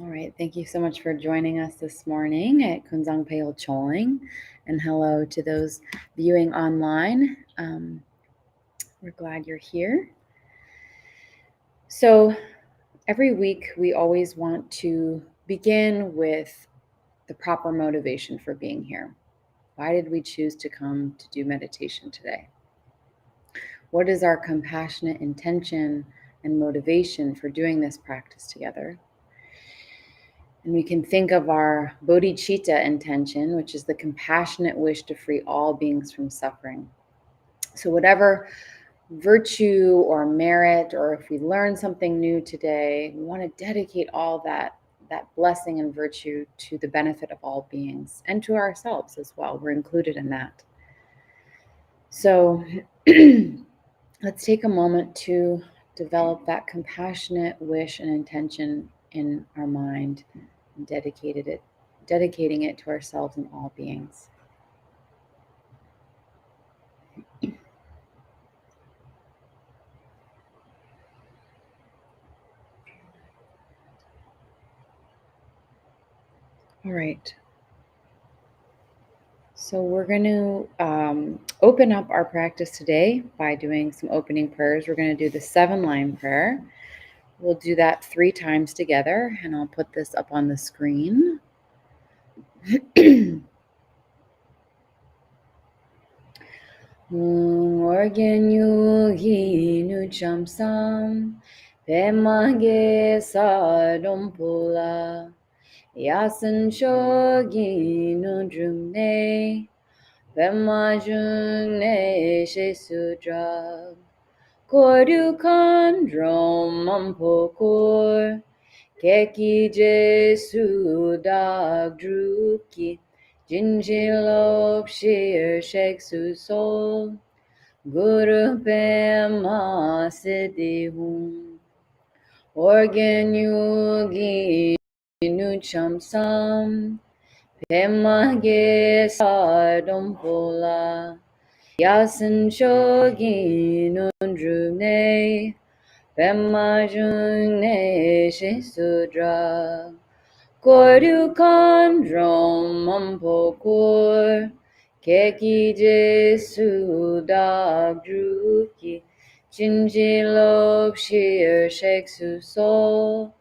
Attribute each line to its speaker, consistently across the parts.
Speaker 1: All right, thank you so much for joining us this morning at Kunzang Peo Choling, and hello to those viewing online. We're glad you're here. So every week we always want to begin with the proper motivation for being here. Why did we choose to come to do meditation today? What is our compassionate intention and motivation for doing this practice together? And we can think of our bodhicitta intention, which is the compassionate wish to free all beings from suffering. So whatever virtue or merit, or if we learn something new today, we want to dedicate all that blessing and virtue to the benefit of all beings and to ourselves as well. We're included in that. So let's take a moment to develop that compassionate wish and intention in our mind and dedicating it to ourselves and all beings. All right. So we're going to open up our practice today by doing some opening prayers. We're going to do the 7-line prayer. We'll do that 3 times together, and I'll put this up on the screen. Organ yugi nu chamsam pemage sadompula yasan shogi nu drumne pemajune shesudra koru kandrom mampokur keki jesu dagdruki Jinjilok shir shek su sol Guru pema siddhi hum Organ yugi nu chamsam Pema ge sardom pola Yasan shogi nundrune Pema june she sudra Koru kandrom mampokur Keki jesu dagdruki Jinjilok shir shek su sol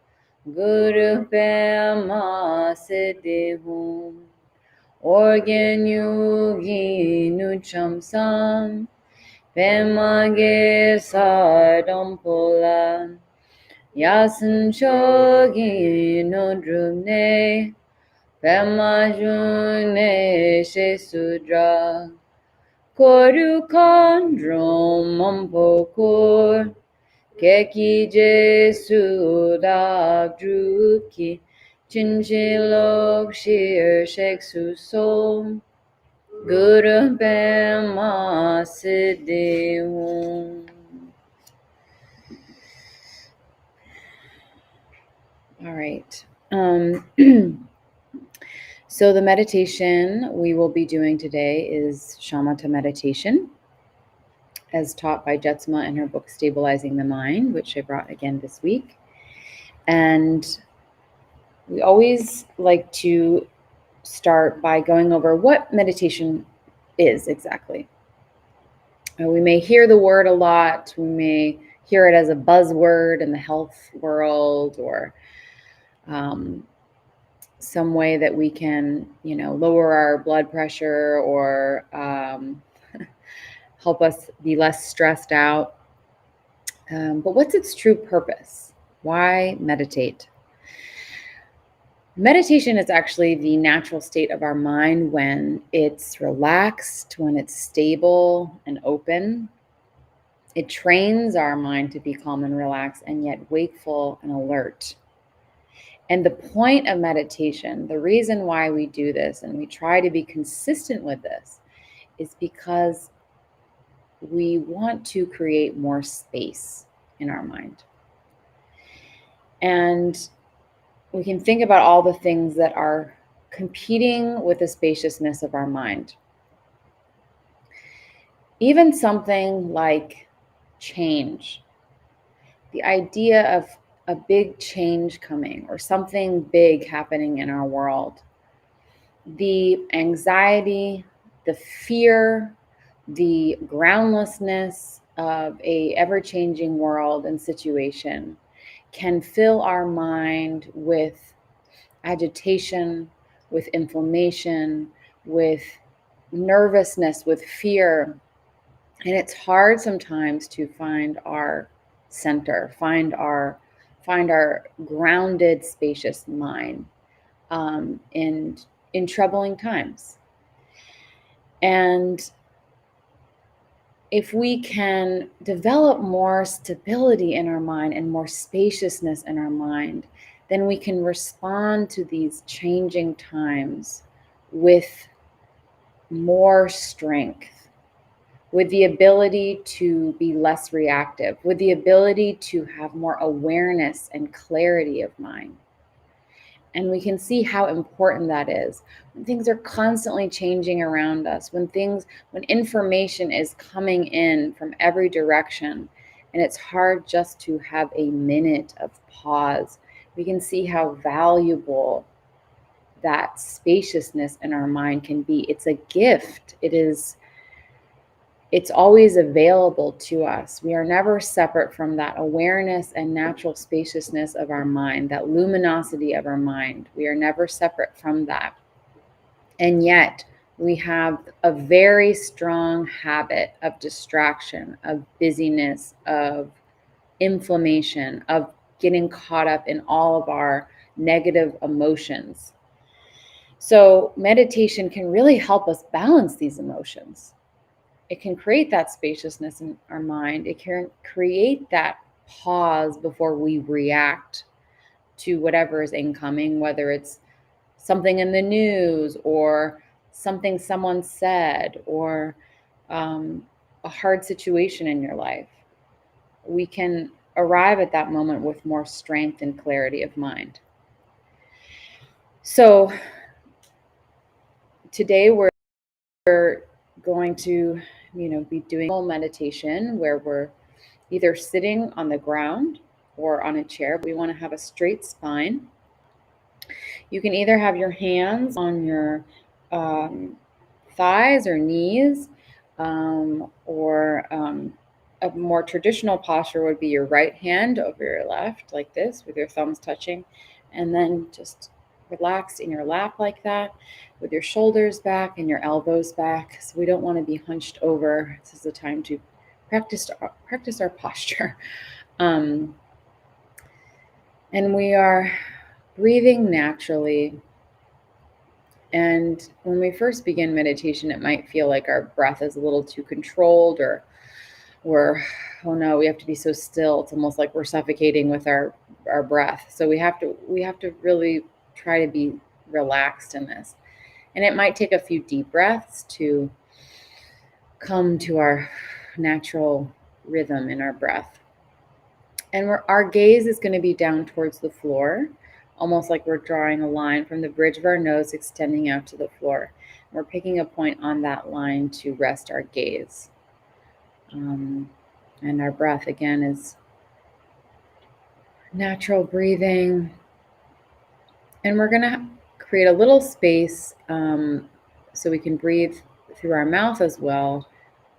Speaker 1: Guru pema siddhi hum Organ yugi nu chamsam Pema ge sardom pola Yasan shogi no drumne Pema june she sudra Koru kandrom mampokur Keki jesu dagdruki Jinjilok shir shek su sol Guru pema siddhi hum. All right. So the meditation we will be doing today is Shamatha meditation, as taught by Jetsma in her book, Stabilizing the Mind, which I brought again this week. And we always like to start by going over what meditation is exactly. We may hear the word a lot. We may hear it as a buzzword in the health world, or some way that we can, lower our blood pressure or help us be less stressed out. But what's its true purpose? Why meditate? Meditation is actually the natural state of our mind when it's relaxed, when it's stable and open. It trains our mind to be calm and relaxed, and yet wakeful and alert. And the point of meditation, the reason why we do this and we try to be consistent with this, is because we want to create more space in our mind. And we can think about all the things that are competing with the spaciousness of our mind. Even something like change. The idea of a big change coming or something big happening in our world, the anxiety, the fear, the groundlessness of a ever-changing world and situation can fill our mind with agitation, with inflammation, with nervousness, with fear. And it's hard sometimes to find our center, find our grounded, spacious mind in troubling times. And if we can develop more stability in our mind and more spaciousness in our mind, then we can respond to these changing times with more strength, with the ability to be less reactive, with the ability to have more awareness and clarity of mind. And we can see how important that is when things are constantly changing around us, when information is coming in from every direction, and it's hard just to have a minute of pause. We can see how valuable that spaciousness in our mind can be. It's a gift. It's always available to us. We are never separate from that awareness and natural spaciousness of our mind, that luminosity of our mind. We are never separate from that. And yet, we have a very strong habit of distraction, of busyness, of inflammation, of getting caught up in all of our negative emotions. So, meditation can really help us balance these emotions. It can create that spaciousness in our mind. It can create that pause before we react to whatever is incoming, whether it's something in the news or something someone said or a hard situation in your life. We can arrive at that moment with more strength and clarity of mind. So today we're going to, be doing a meditation where we're either sitting on the ground or on a chair. We want to have a straight spine. You can either have your hands on your thighs or knees, or a more traditional posture would be your right hand over your left, like this, with your thumbs touching, and then just relax in your lap like that, with your shoulders back and your elbows back. So we don't want to be hunched over. This is the time to practice our posture. And we are breathing naturally. And when we first begin meditation, it might feel like our breath is a little too controlled, or oh no, we have to be so still. It's almost like we're suffocating with our breath. So we have to really try to be relaxed in this. And it might take a few deep breaths to come to our natural rhythm in our breath. And our gaze is going to be down towards the floor, almost like we're drawing a line from the bridge of our nose extending out to the floor. We're picking a point on that line to rest our gaze. And our breath, again, is natural breathing. And we're going to create a little space so we can breathe through our mouth as well.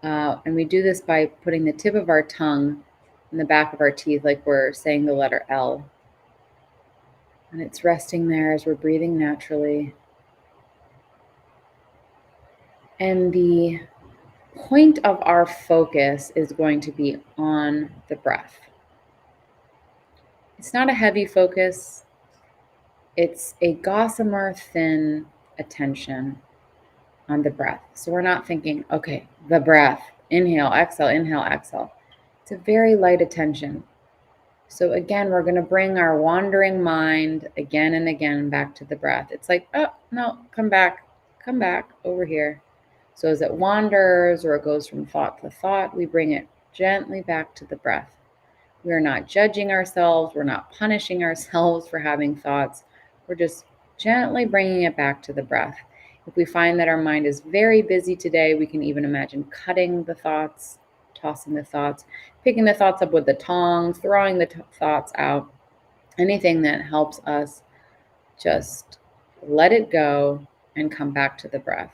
Speaker 1: And we do this by putting the tip of our tongue in the back of our teeth, like we're saying the letter L. And it's resting there as we're breathing naturally. And the point of our focus is going to be on the breath. It's not a heavy focus. It's a gossamer thin attention on the breath. So we're not thinking, okay, the breath, inhale, exhale. It's a very light attention. So again, we're going to bring our wandering mind again and again back to the breath. It's like, oh, no, come back over here. So as it wanders or it goes from thought to thought, we bring it gently back to the breath. We are not judging ourselves. We're not punishing ourselves for having thoughts. We're just gently bringing it back to the breath. If we find that our mind is very busy today, we can even imagine cutting the thoughts, tossing the thoughts, picking the thoughts up with the tongs, throwing the thoughts out. anything that helps us just let it go and come back to the breath.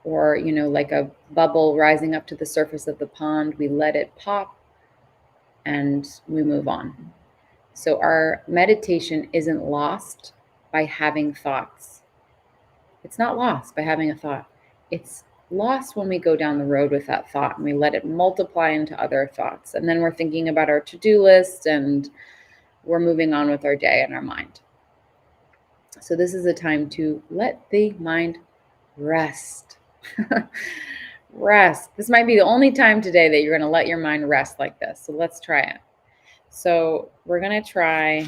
Speaker 1: Or, like a bubble rising up to the surface of the pond, we let it pop and we move on. So our meditation isn't lost by having thoughts. It's not lost by having a thought. It's lost when we go down the road with that thought and we let it multiply into other thoughts. And then we're thinking about our to-do list and we're moving on with our day in our mind. So this is a time to let the mind rest. Rest. This might be the only time today that you're going to let your mind rest like this. So let's try it. So we're going to try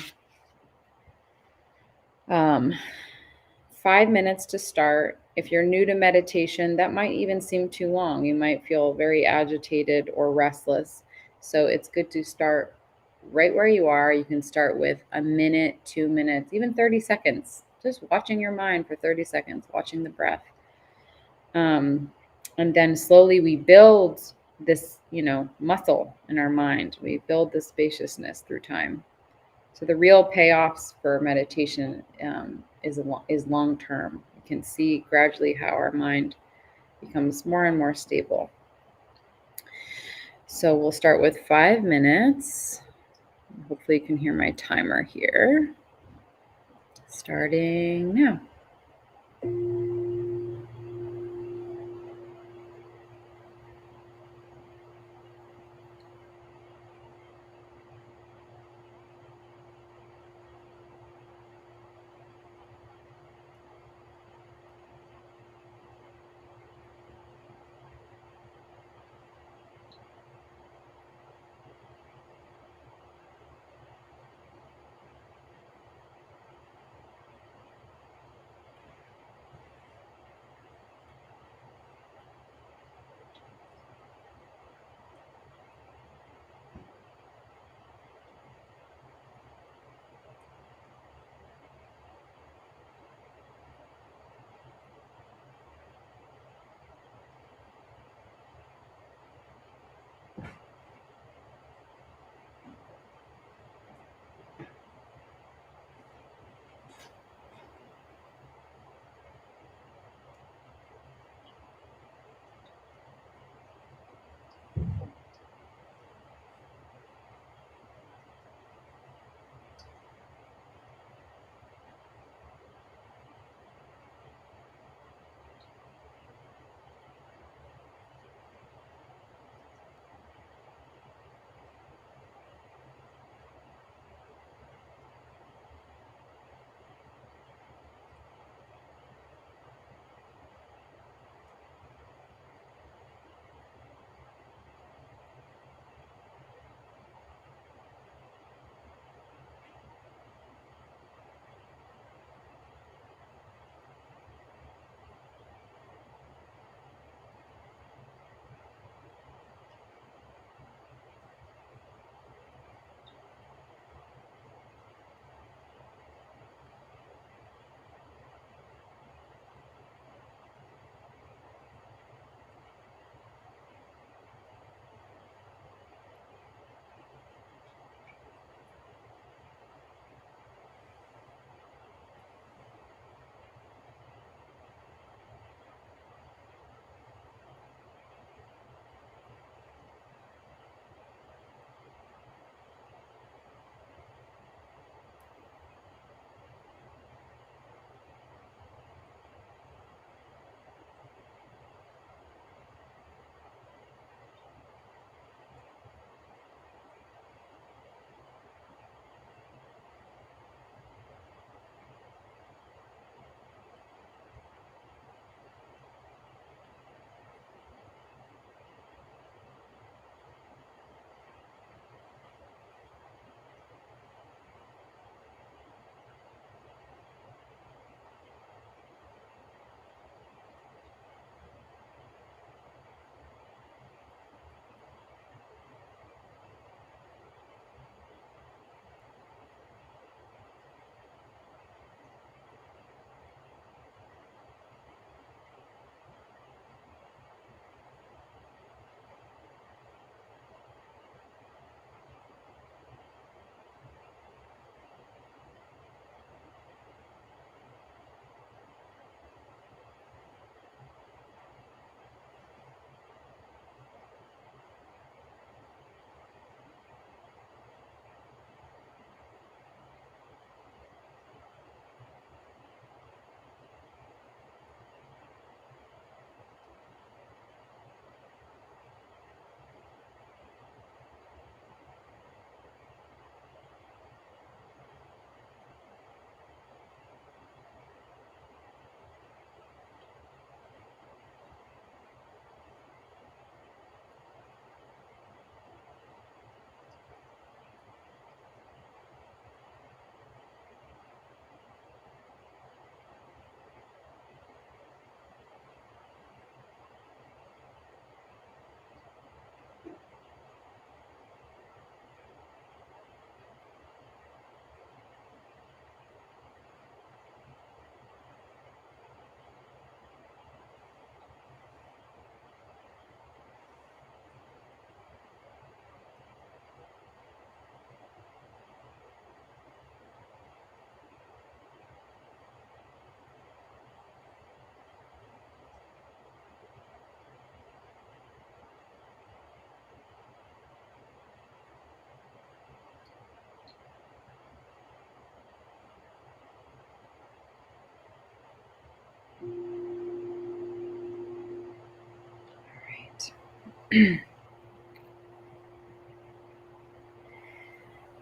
Speaker 1: 5 minutes to start. If you're new to meditation, that might even seem too long. You might feel very agitated or restless. So it's good to start right where you are. You can start with a minute, 2 minutes, even 30 seconds. Just watching your mind for 30 seconds, watching the breath. And then slowly we build this, muscle in our mind. We build the spaciousness through time. So the real payoffs for meditation is long term. You can see gradually how our mind becomes more and more stable. So we'll start with 5 minutes. Hopefully you can hear my timer here. Starting now.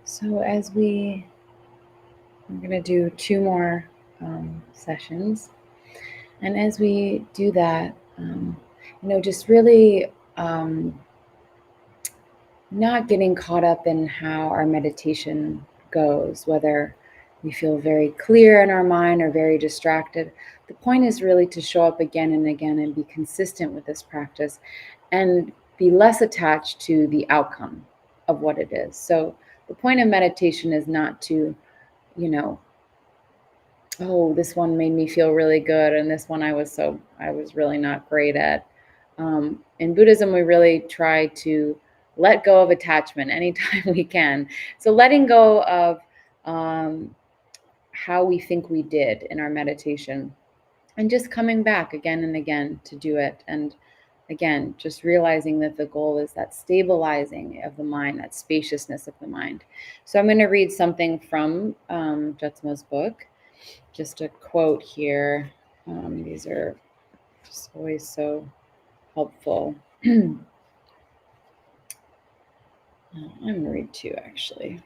Speaker 1: So we're going to do 2 more sessions. And as we do that, just really not getting caught up in how our meditation goes, whether we feel very clear in our mind or very distracted. The point is really to show up again and again and be consistent with this practice and be less attached to the outcome of what it is. So the point of meditation is not to, oh, this one made me feel really good, and this one I was really not great at. In Buddhism, we really try to let go of attachment anytime we can. So letting go of how we think we did in our meditation, and just coming back again and again to do it. And again, just realizing that the goal is that stabilizing of the mind, that spaciousness of the mind. So I'm going to read something from Jetsma's book. Just a quote here. These are just always so helpful. I'm going to read 2 actually.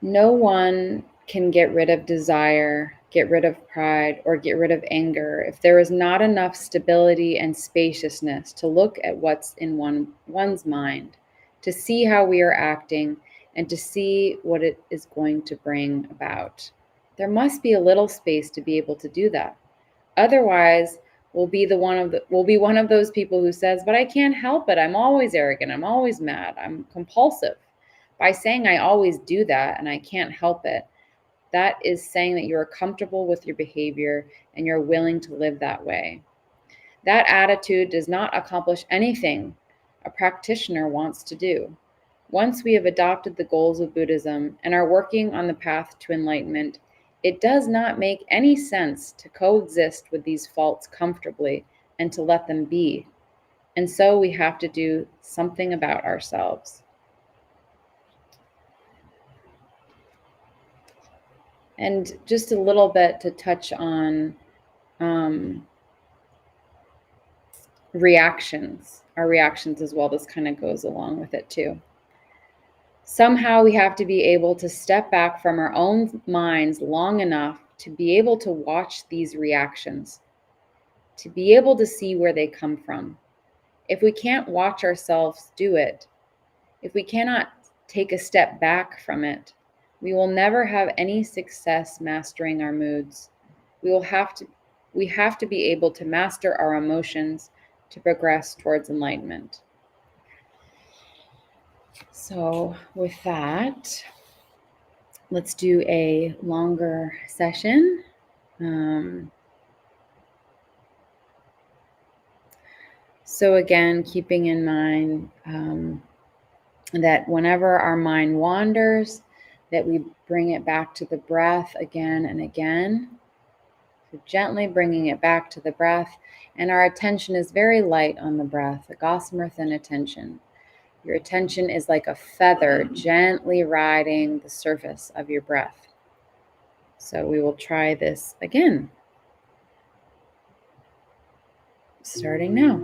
Speaker 1: No one can get rid of desire, get rid of pride, or get rid of anger if there is not enough stability and spaciousness to look at what's in one's mind, to see how we are acting, and to see what it is going to bring about. There must be a little space to be able to do that. Otherwise, we'll be one of those people who says, "But I can't help it. I'm always arrogant. I'm always mad. I'm compulsive." By saying I always do that and I can't help it, that is saying that you're comfortable with your behavior and you're willing to live that way. That attitude does not accomplish anything a practitioner wants to do. Once we have adopted the goals of Buddhism and are working on the path to enlightenment, it does not make any sense to coexist with these faults comfortably and to let them be. And so we have to do something about ourselves. And just a little bit to touch on our reactions as well. This kind of goes along with it too. Somehow we have to be able to step back from our own minds long enough to be able to watch these reactions, to be able to see where they come from. If we can't watch ourselves do it, if we cannot take a step back from it, we will never have any success mastering our moods. We have to be able to master our emotions to progress towards enlightenment. So with that, let's do a longer session. So again, keeping in mind that whenever our mind wanders, that we bring it back to the breath again and again. So gently bringing it back to the breath, and our attention is very light on the breath, a gossamer thin attention. Your attention is like a feather gently riding the surface of your breath. So we will try this again. Starting now.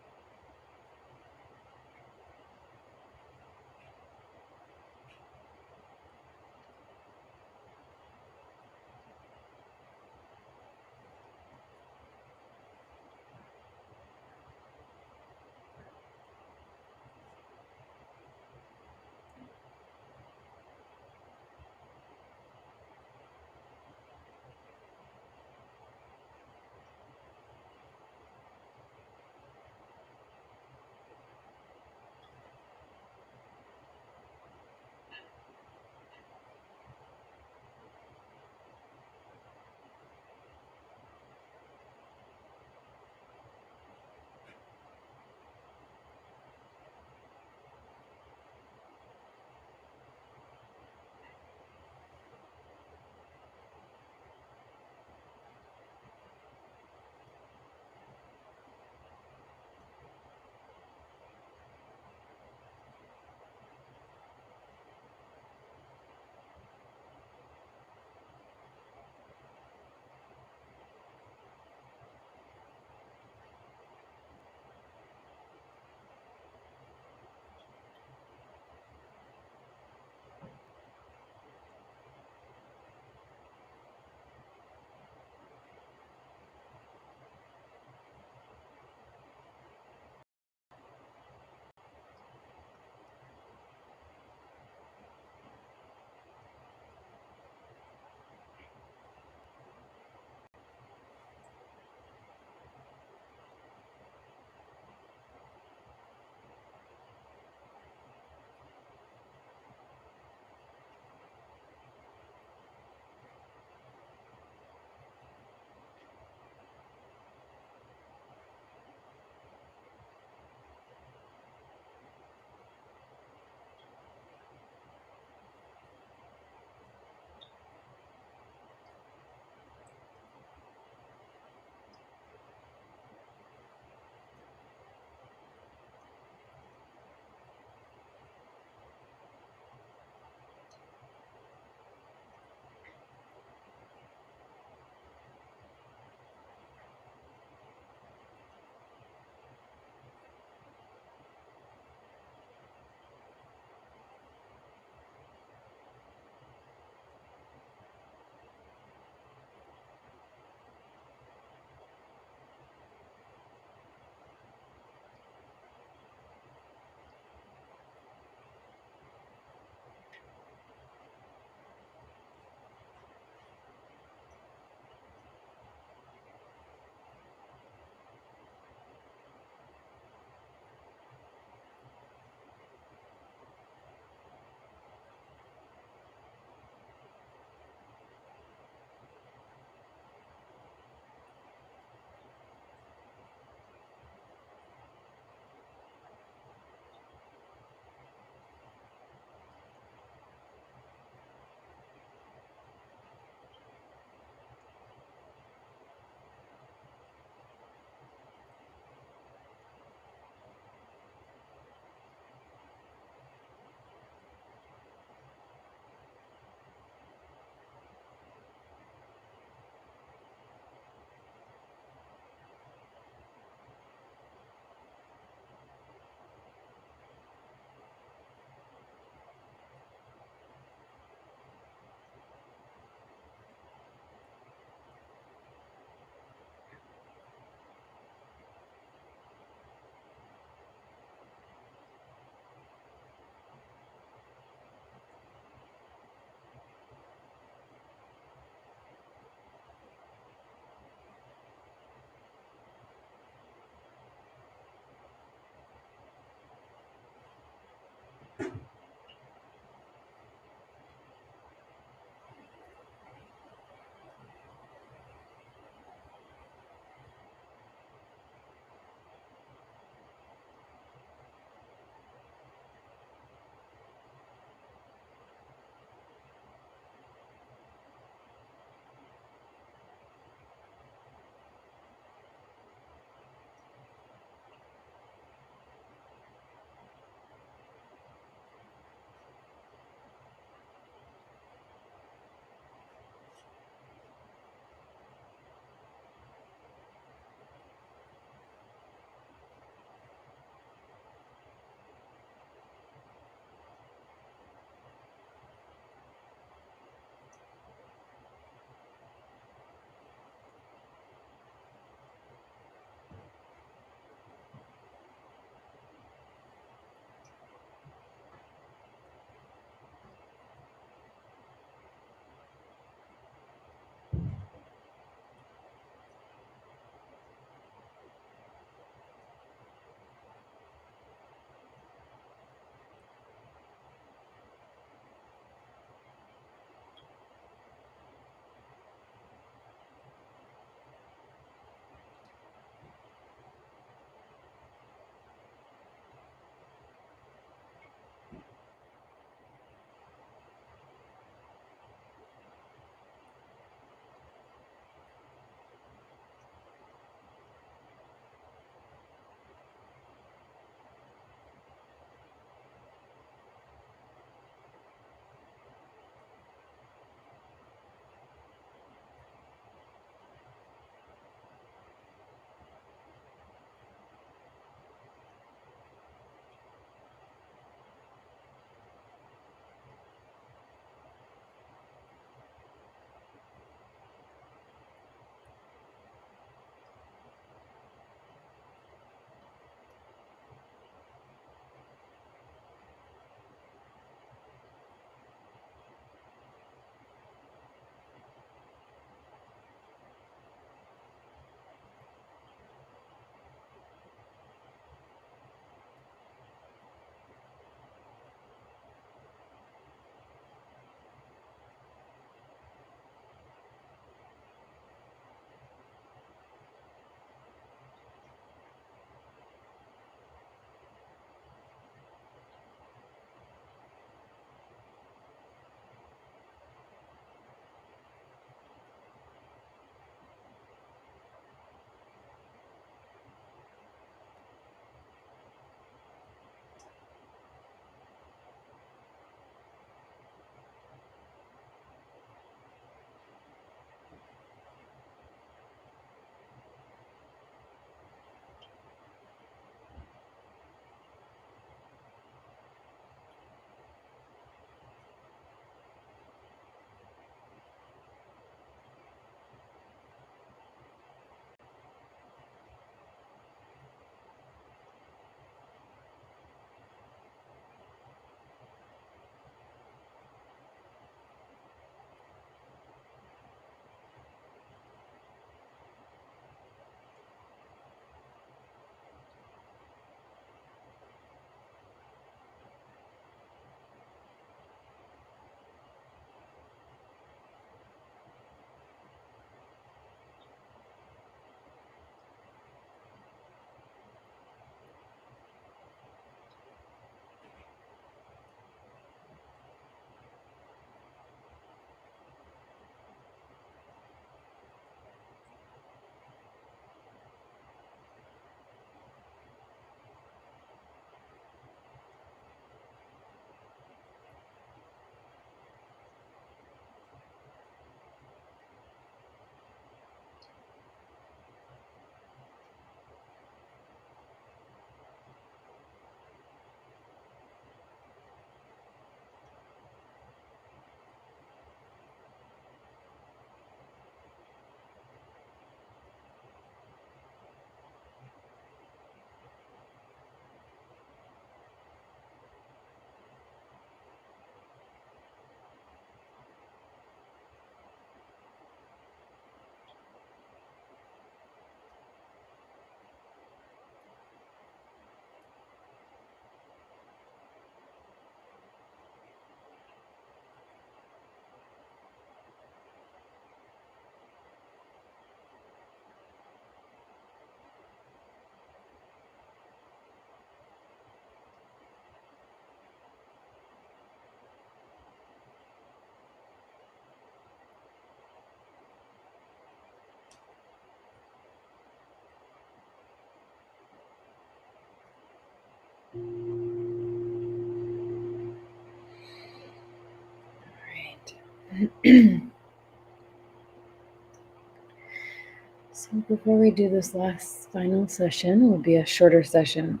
Speaker 1: So before we do this last final session, will be a shorter session.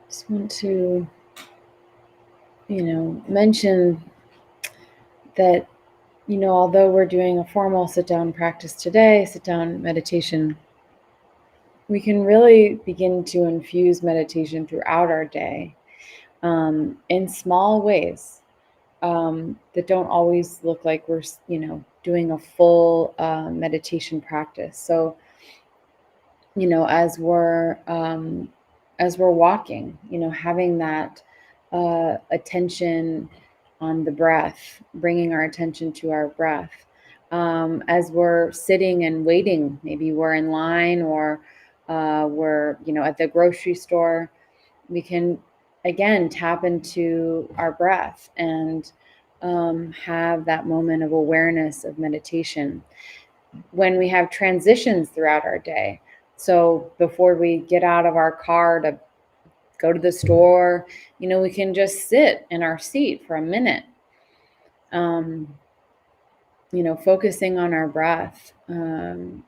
Speaker 1: Just want to, mention that, although we're doing a formal sit-down practice today, sit-down meditation, we can really begin to infuse meditation throughout our day in small ways that don't always look like we're, doing a full meditation practice. So, as we're walking, having that attention on the breath, bringing our attention to our breath. As we're sitting and waiting, maybe we're in line or we're, at the grocery store, we can again tap into our breath and have that moment of awareness of meditation. When we have transitions throughout our day, so before we get out of our car to go to the store, we can just sit in our seat for a minute, focusing on our breath, and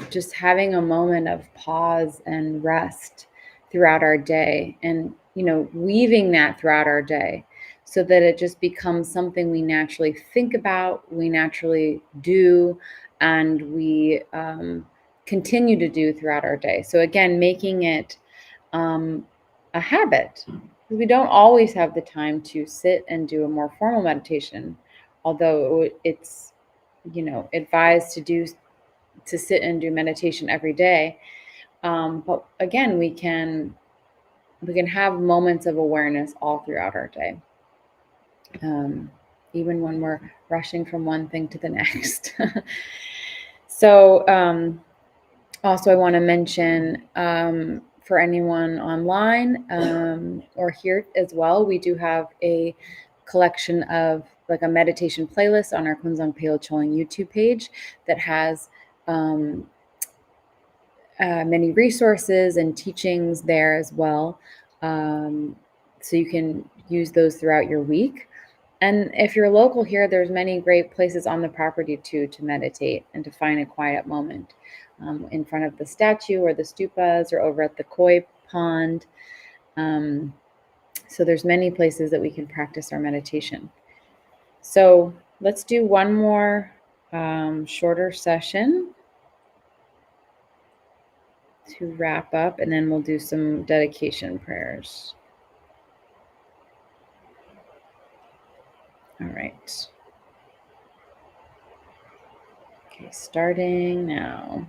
Speaker 1: just having a moment of pause and rest throughout our day, and weaving that throughout our day so that it just becomes something we naturally think about, we naturally do, and we continue to do throughout our day. So again, making it a habit. We don't always have the time to sit and do a more formal meditation, although it's advised to sit and do meditation every day. But again, we can have moments of awareness all throughout our day, even when we're rushing from one thing to the next. So also I want to mention, for anyone online or here as well, we do have a collection of like a meditation playlist on our Kunzang Peo Choling YouTube page that has many resources and teachings there as well. So you can use those throughout your week. And if you're local here, there's many great places on the property too to meditate and to find a quiet moment, in front of the statue or the stupas or over at the koi pond. So there's many places that we can practice our meditation. So let's do one more shorter session to wrap up, and then we'll do some dedication prayers. All right. Okay, starting now.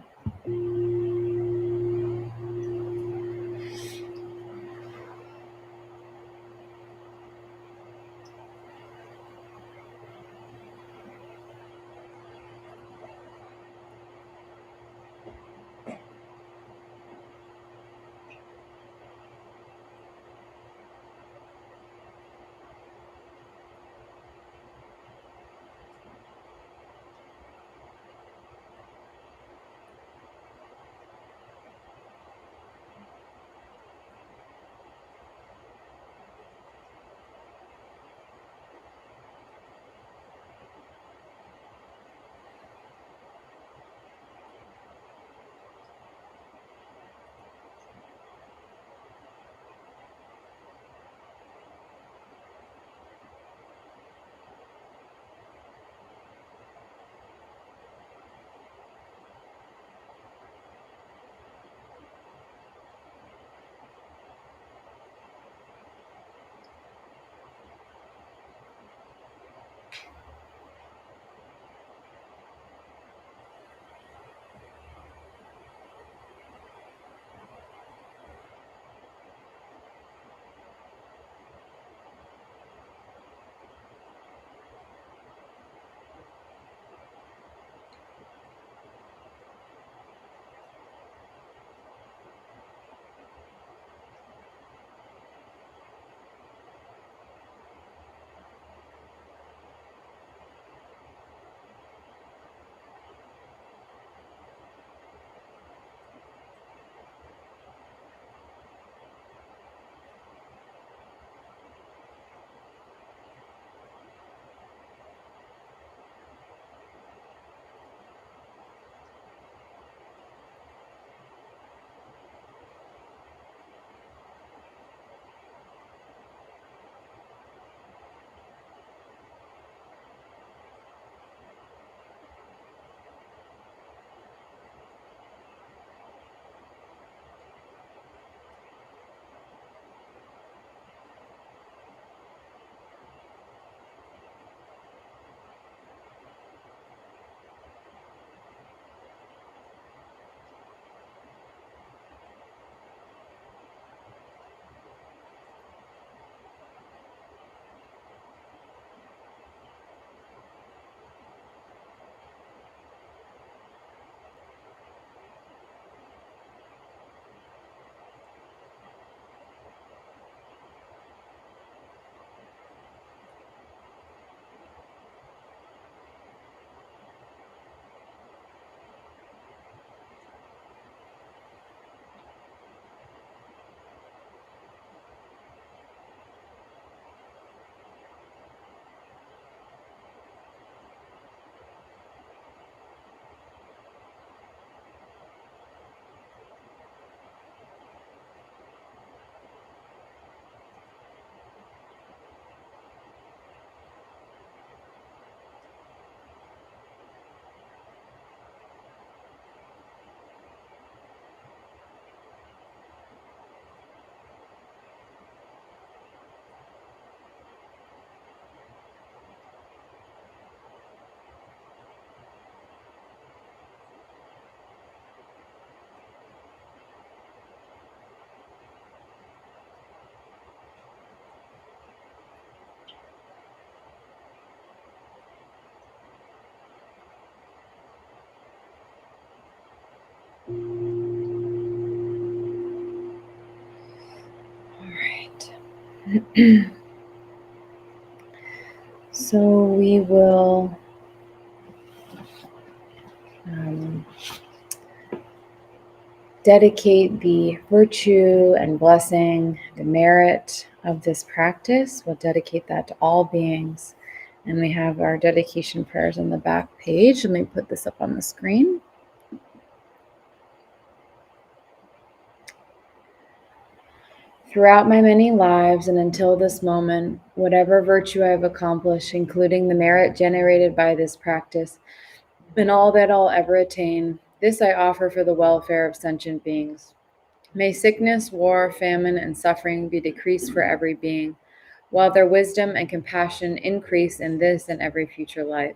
Speaker 1: So we will dedicate the virtue and blessing, the merit of this practice. We'll dedicate that to all beings. And we have our dedication prayers on the back page. Let me put this up on the screen. Throughout my many lives and until this moment, whatever virtue I have accomplished, including the merit generated by this practice, and all that I'll ever attain, this I offer for the welfare of sentient beings. May sickness, war, famine, and suffering be decreased for every being, while their wisdom and compassion increase in this and every future life.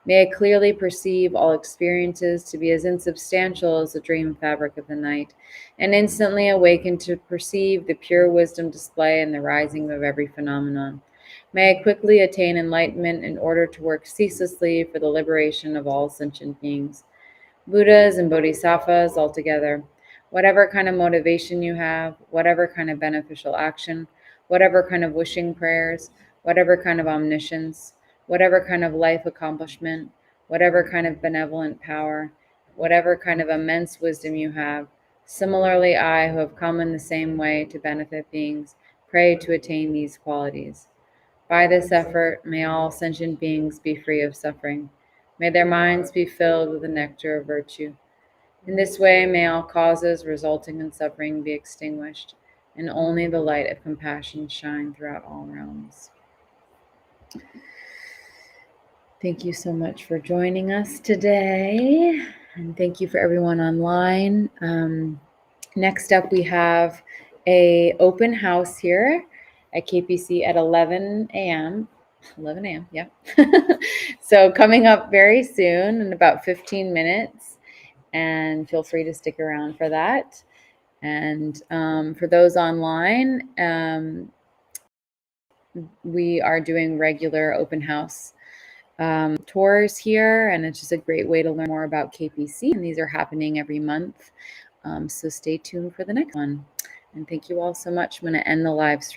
Speaker 1: May I clearly perceive all experiences to be as insubstantial as the dream fabric of the night, and instantly awaken to perceive the pure wisdom display in the rising of every phenomenon. May I quickly attain enlightenment in order to work ceaselessly for the liberation of all sentient beings. Buddhas and Bodhisattvas altogether. Whatever kind of motivation you have, whatever kind of beneficial action, whatever kind of wishing prayers, whatever kind of omniscience, whatever kind of life accomplishment, whatever kind of benevolent power, whatever kind of immense wisdom you have, similarly I, who have come in the same way to benefit beings, pray to attain these qualities. By this effort, may all sentient beings be free of suffering. May their minds be filled with the nectar of virtue. In this way, may all causes resulting in suffering be extinguished, and only the light of compassion shine throughout all realms. Thank you so much for joining us today, and thank you for everyone online. Next up, we have a open house here at KPC at 11 a.m. 11 a.m. Yeah. So coming up very soon in about 15 minutes, and feel free to stick around for that. And for those online, we are doing regular open house tours here, and it's just a great way to learn more about KPC. And these are happening every month. So stay tuned for the next one. And thank you all so much. I'm going to end the live stream.